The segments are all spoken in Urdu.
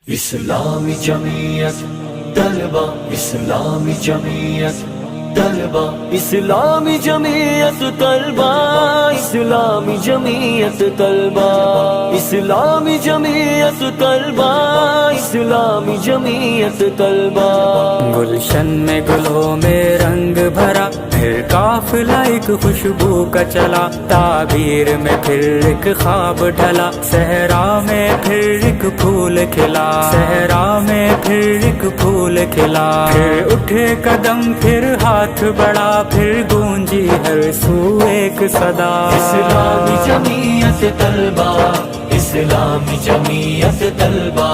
اسلامی جمعیت طلبہ، اسلامی جمعیت طلبہ، اسلامی جمعیت طلبہ، اسلامی جمعیت طلبہ، اسلامی جمعیت طلبہ، اسلامی جمعیت طلبہ۔ گلشن میں گلوں میں رنگ بھرا، پھر قافلہ ایک خوشبو کا چلا، تعبیر میں پھر ایک خواب ڈھلا، صحرا میں پھر ایک پھول کھلا، صحرا میں پھر ایک پھول کھلا، پھر اٹھے قدم پھر ہاتھ بڑھا، پھر گونجی ہر سو ایک صدا۔ اسلامی جمعیت طلبہ، اسلامی جمعیت طلبہ،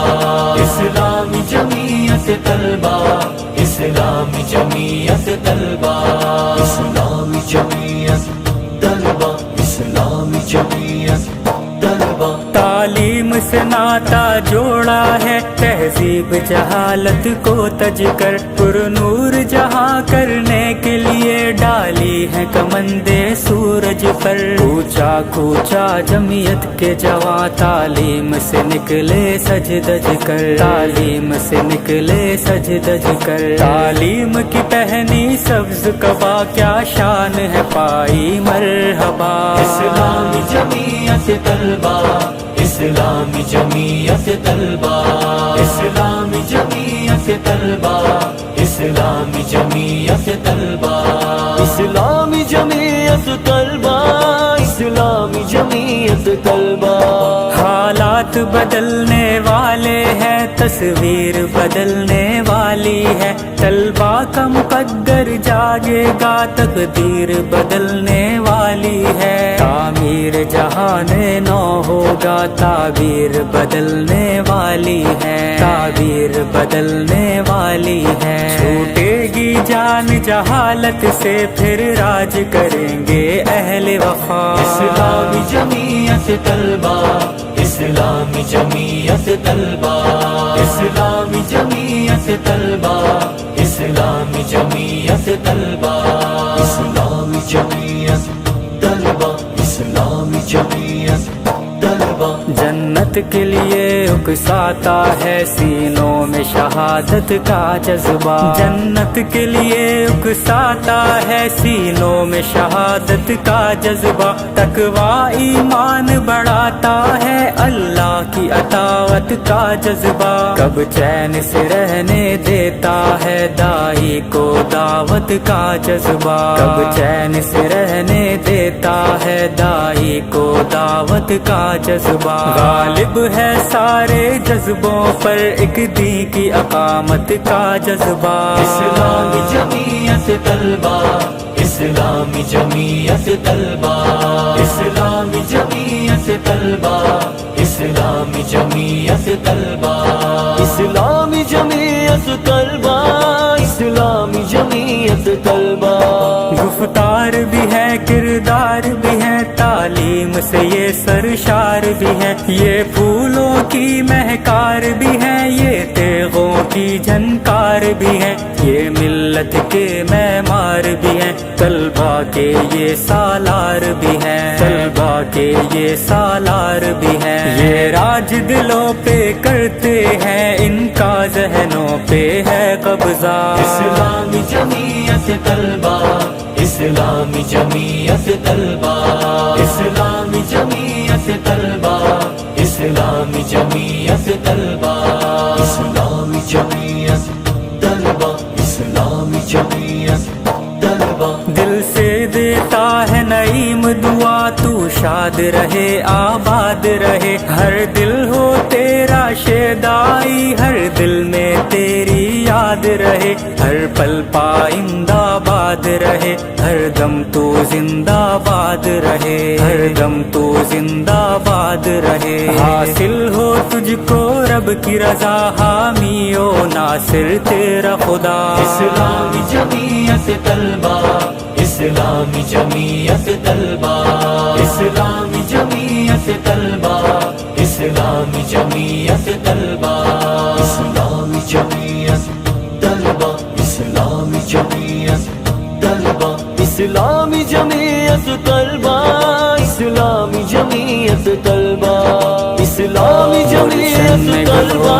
اسلامی جمعیت طلبہ، اسلامی جمعیت طلبہ، اسلامی جمعیت طلبہ، اسلامی جمعیت طلبہ۔ تعلیم سے ناتا جوڑا ہے، تہذیب جہالت کو تج کر، پر نور جہاں کرنے کے لیے ڈالی ہے کمندے سورج پر۔ کوچا کوچا جمعیت کے جواں تعلیم سے نکلے سج دج کر، تعلیم سے نکلے سج دج کر۔ تعلیم کی پہنی سبز قبا، کیا شان ہے پائی مرحبا۔ اسلامی جمعیت طلبہ، اسلامی جمعیت طلبہ، اسلامی جمعیت طلبہ، اسلامی جمعیت طلبہ، اسلامی جمعیت طلبہ، اسلامی جمعیت طلبہ۔ حالات بدلنے والے ہیں، تصویر بدلنے والی ہے، طلبہ کا مقدر جاگے گا، تقدیر بدلنے والی ہے۔ تعمیر جہان نو ہوگا، تعبیر بدلنے والی ہے، تعبیر بدلنے والی ہے۔ چھوٹے گی جان جہالت سے، پھر راج کریں گے اہل وفا۔ اسلامی جمعیت طلبہ، اسلامی جمعیت طلبہ، اسلامی جمعیت طلبہ، اسلامی جمعیت طلبہ، اسلامی جمعیت طلبہ، اسلامی جمعیت طلبہ۔ جنت کے لیے اکساتا ہے سینوں میں شہادت کا جذبہ، جنت کے لیے اکساتا ہے سینوں میں شہادت کا جذبہ، تقویٰ ایمان بڑھاتا ہے اللہ کی اطاعت کا جذبہ، کب چین سے رہنے دیتا ہے داعی کو دعوت کا جذبہ، کب چین سے رہنے دیتا ہے داعی کو دعوت کا جذبہ۔ غالب ہے سارے جذبوں پر ایک دین کی اقامت کا جذبہ۔ اسلامی جمعیت طلبہ، اسلامی جمعیت طلبہ، اسلامی جمعیت طلبہ، اسلامی جمعیت طلبہ، اسلامی جمعیت طلبہ، اسلامی جمعیت طلبہ۔ گفتار بھی ہے، کردار بھی ہے، تعلیم سے یہ سرشار بھی ہے، یہ پھولوں کی مہکار بھی ہے، یہ تیغوں کی جھنکار بھی ہے، یہ ملت کے معمار بھی ہے، طلبہ کے یہ سالار بھی ہے، طلبہ کے یہ سالار بھی ہے، یہ راج دلوں پہ کرتے ہیں، ان کا ذہنوں پہ ہے قبضہ۔ اسلامی جمعیت طلبہ، اسلامی جمعیت طلبہ، اسلامی جمعیت طلبہ، اسلامی جمعیت طلبہ، اسلامی جمعیت طلبہ، اسلامی جمعیت طلبہ۔ دل سے دیتا ہے نعیم دعا، تو شاد رہے آباد رہے، ہر دل ہو تیرا شیدائی، ہر دل میں تیری یاد رہے، ہر پل پائندہ باد رہے، ہر دم تو زندہ باد رہے، ہر دم تو زندہ باد رہے۔ حاصل ہو تجھ کو رب کی رضا، حامی و ناصر تیرا خدا۔ اسلامی جمعیت طلبہ، اسلامی جمعیت طلبہ، اسلامی جمعیت طلبہ، اسلامی جمعیت طلبہ، اسلامی جمعیت طلبہ، اسلامی جمعیت طلبہ، اسلامی جمعیت طلبہ، اسلامی جمعیت طلبہ، اسلامی جمعیت طلبہ۔